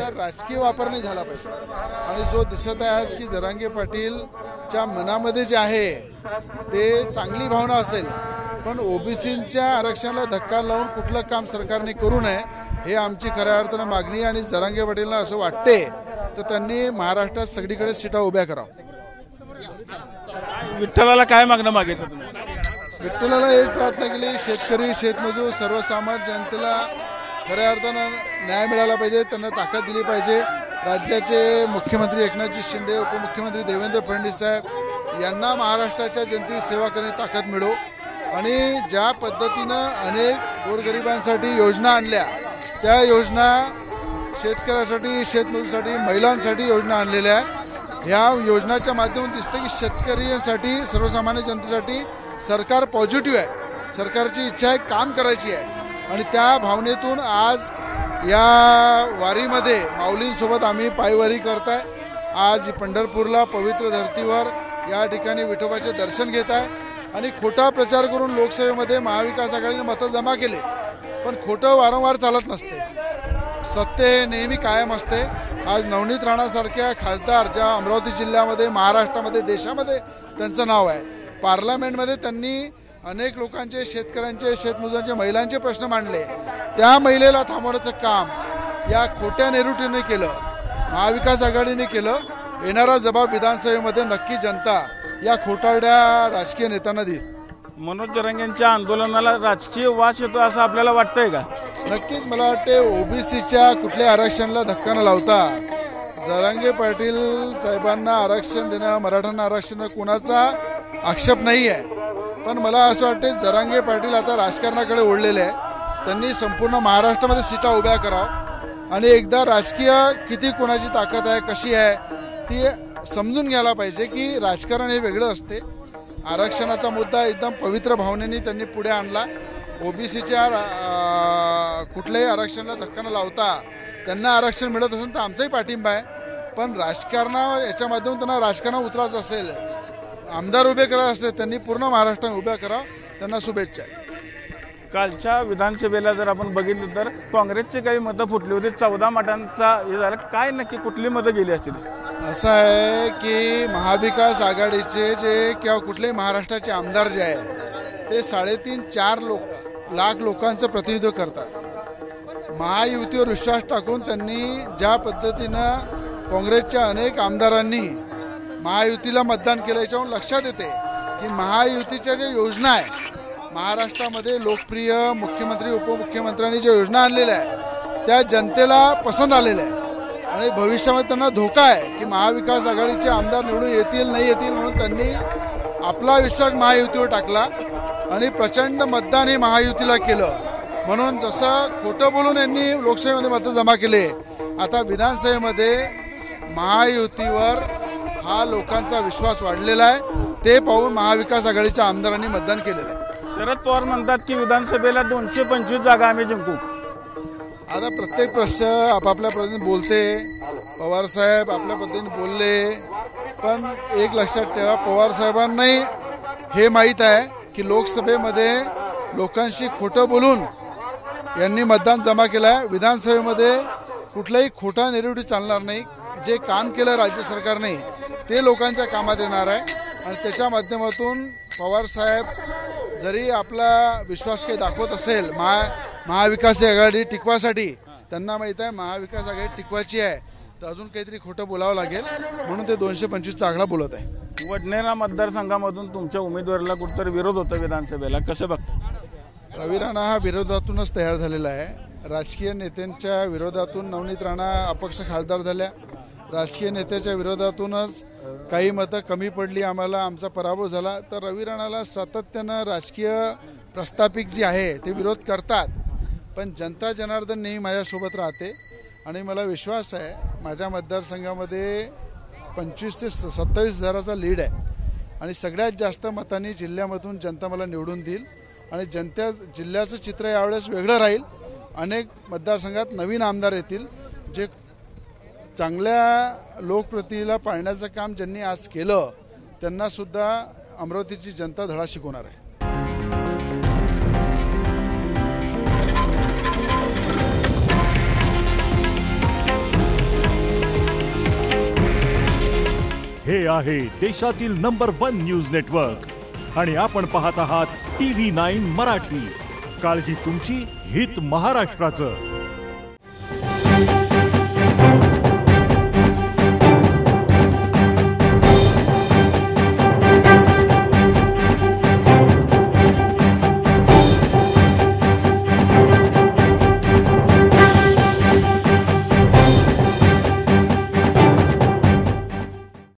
त्याचा राजकीय वापर नाही झाला पाहिजे। आणि जो दिसत आहे आज की जरांगे पाटीलच्या मनामध्ये जे आहे ते चांगली भावना असेल, पण ओबीसींच्या आरक्षणाला धक्का लावून कुठलं काम सरकारने करू नये हे आमची खऱ्या अर्थानं मागणी आहे। आणि जरांगे पाटीलला असं वाटते तर त्यांनी महाराष्ट्रात सगळीकडे सीटा उभ्या करावं। विठ्ठलाला काय मागणं मागितलं तुम्ही? विठ्ठलाला हेच प्रार्थना केली, शेतकरी शेतमजूर सर्वसामान्य जनतेला खऱ्या अर्थानं न्याय मिळाला पाहिजे, त्यांना ताकद दिली पाहिजे। राज्याचे मुख्यमंत्री एकनाथजी शिंदे, उपमुख्यमंत्री देवेंद्र फडणवीस साहेब यांना महाराष्ट्राच्या जनतेची सेवा करण्याची ताकद मिळो। आणि ज्या पद्धतीनं अनेक गोरगरिबांसाठी योजना आणल्या त्या योजना शेतकऱ्यासाठी शेतमजूरांसाठी महिलांसाठी योजना आणलेल्या आहे। ह्या योजनाच्या माध्यमातून दिसतं की शेतकऱ्यांसाठी सर्वसामान्य जनतेसाठी सरकार पॉझिटिव्ह आहे, सरकारची इच्छा आहे काम करायची आहे। आणि त्या भावनेतून आज या वारीमध्ये माऊलींसोबत आम्ही पायवारी करताय। आज पंढरपूरला पवित्र धर्तीवर या ठिकाणी विठोबाचे दर्शन घेत आहे। आणि खोटा प्रचार करून लोकसभेमध्ये महाविकास आघाडीने मतं जमा केले, पण खोटं वारंवार चालत नसते, सत्य हे नेहमी कायम असते। आज नवनीत राणासारख्या खासदार ज्या अमरावती जिल्ह्यामध्ये महाराष्ट्रामध्ये देशामध्ये त्यांचं नाव आहे, पार्लमेंटमध्ये त्यांनी अनेक लोकांचे शेतकऱ्यांचे शेतमजुरांचे महिलांचे प्रश्न मांडले, त्या महिलेला थांबवण्याचं काम या खोट्या नेरुटीने केलं, महाविकास आघाडीने केलं। येणारा जबाब विधानसभेमध्ये नक्की जनता या खोटारड्या राजकीय नेत्यांना देईल। मनोज जरांगेंच्या आंदोलनाला राजकीय वास येतो असं आपल्याला वाटतंय का? नक्कीच मला वाटते ओबीसीच्या कुठल्या आरक्षणाला धक्का न लावता जरांगे पाटील साहेबांना आरक्षण देणं, मराठ्यांना आरक्षण देणं कोणाचा आक्षेप नाही आहे, पण मला असं वाटते जरांगे पाटील आता राजकारणाकडे ओढलेले आहे। त्यांनी संपूर्ण महाराष्ट्रामध्ये सीटा उभ्या करावं आणि एकदा राजकीय किती कोणाची ताकद आहे कशी आहे ती समजून घ्यायला पाहिजे की राजकारण हे वेगळं असते। आरक्षणाचा मुद्दा एकदम पवित्र भावनेने त्यांनी पुढे आणला। ओबीसीच्या कुठल्याही आरक्षणाला धक्का न लावता त्यांना आरक्षण मिळत असेल तर आमचाही पाठिंबा आहे, पण याच्या माध्यमातून त्यांना राजकारणात उतरायचं असेल, आमदार उभे करायचे असतील त्यांनी पूर्ण महाराष्ट्रात उभ्या करावं, त्यांना शुभेच्छा। कालच्या विधानसभेला जर आपण बघितलं तर काँग्रेसची काही मतं फुटली होती, 14 मतांचा हे झालं, काय नक्की कुठली मतं गेली असतील? असं आहे की महाविकास आघाडीचे जे किंवा कुठलेही महाराष्ट्राचे आमदार जे आहे ते 3.5-4 लाख लोकांचं प्रतिनिधित्व करतात। महायुतीवर विश्वास टाकून त्यांनी ज्या पद्धतीनं काँग्रेसच्या अनेक आमदारांनी महायुतीला मतदान केलं याच्यावरून लक्षात येते की महायुतीच्या ज्या योजना आहे महाराष्ट्रामध्ये लोकप्रिय मुख्यमंत्री उपमुख्यमंत्र्यांनी ज्या योजना आणलेल्या आहे त्या जनतेला पसंत आलेल्या आहे। आणि भविष्यामध्ये त्यांना धोका आहे की महाविकास आघाडीचे आमदार निवडून येतील नाही येतील, म्हणून त्यांनी आपला विश्वास महायुतीवर टाकला आणि प्रचंड मतदान हे महायुतीला केलं। म्हणून जसं खोटं बोलून यांनी लोकसभेमध्ये मतं जमा केले, आता विधानसभेमध्ये महायुतीवर हा लोकांचा विश्वास वाढलेला आहे, ते पाहून महाविकास आघाडीच्या आमदारांनी मतदान केलेलं आहे। शरद पवार म्हणतात की विधानसभेला 225 जागा आम्ही जिंकू। आता प्रत्येक प्रश्न आपापल्या पद्धतीने बोलते, पवार साहेब आपल्या पद्धतीने बोलले, पण एक लक्षात ठेवा पवार साहेबांनाही हे माहीत आहे की लोकसभेमध्ये लोकांशी खोटं बोलून यांनी मतदान जमा केलं आहे। विधानसभेमध्ये कुठलाही खोटा नेरेटिव्ह चालणार नाही, जे काम केलं राज्य सरकारने ते लोकांच्या कामात येणार आहे। आणि त्याच्या माध्यमातून पवार साहेब जरी आपला विश्वास काही दाखवत असेल महाविकास आघाडी टिकवासाठी, त्यांना माहीत आहे महाविकास आघाडी टिकवायची आहे तर अजून काहीतरी खोटं बोलावं लागेल, म्हणून ते 225चा आकडा बोलत आहे। वडनेरा मतदारसंघामधून तुमच्या उमेदवाराला कुठतरी विरोध होता विधानसभेला, कसं बघता? रवी राणा हा विरोधातूनच तयार झालेला आहे। राजकीय नेत्यांच्या विरोधातून नवनीत राणा अपक्ष खासदार झाल्या, राजकीय नेत्याच्या विरोधातूनच काही मतं कमी पडली, आम्हाला आमचा पराभव झाला। तर रवी राणाला सातत्यानं राजकीय प्रस्थापिक जी आहे ते विरोध करतात, पण जनता जनार्दन नेहमी माझ्यासोबत राहते आणि मला विश्वास आहे माझ्या मतदारसंघामध्ये 25 ते 27 हजाराचा लीड आहे आणि सगळ्यात जास्त मतांनी जिल्ह्यामधून जनता मला निवडून देईल आणि जिल्ह्याचं चित्र यावेळेस वेगळं राहील। अनेक मतदारसंघात नवीन आमदार येतील जे चांगल्या लोकप्रतिनिधीला पाळण्याचं काम ज्यांनी आज केलं त्यांना सुद्धा अमरावतीची जनता धडा शिकवणार आहे। हे आहे देशातील नंबर 1 न्यूज नेटवर्क आणि आपण पाहत आहात TV9 मराठी. काळजी तुमची, हित महाराष्ट्राचं.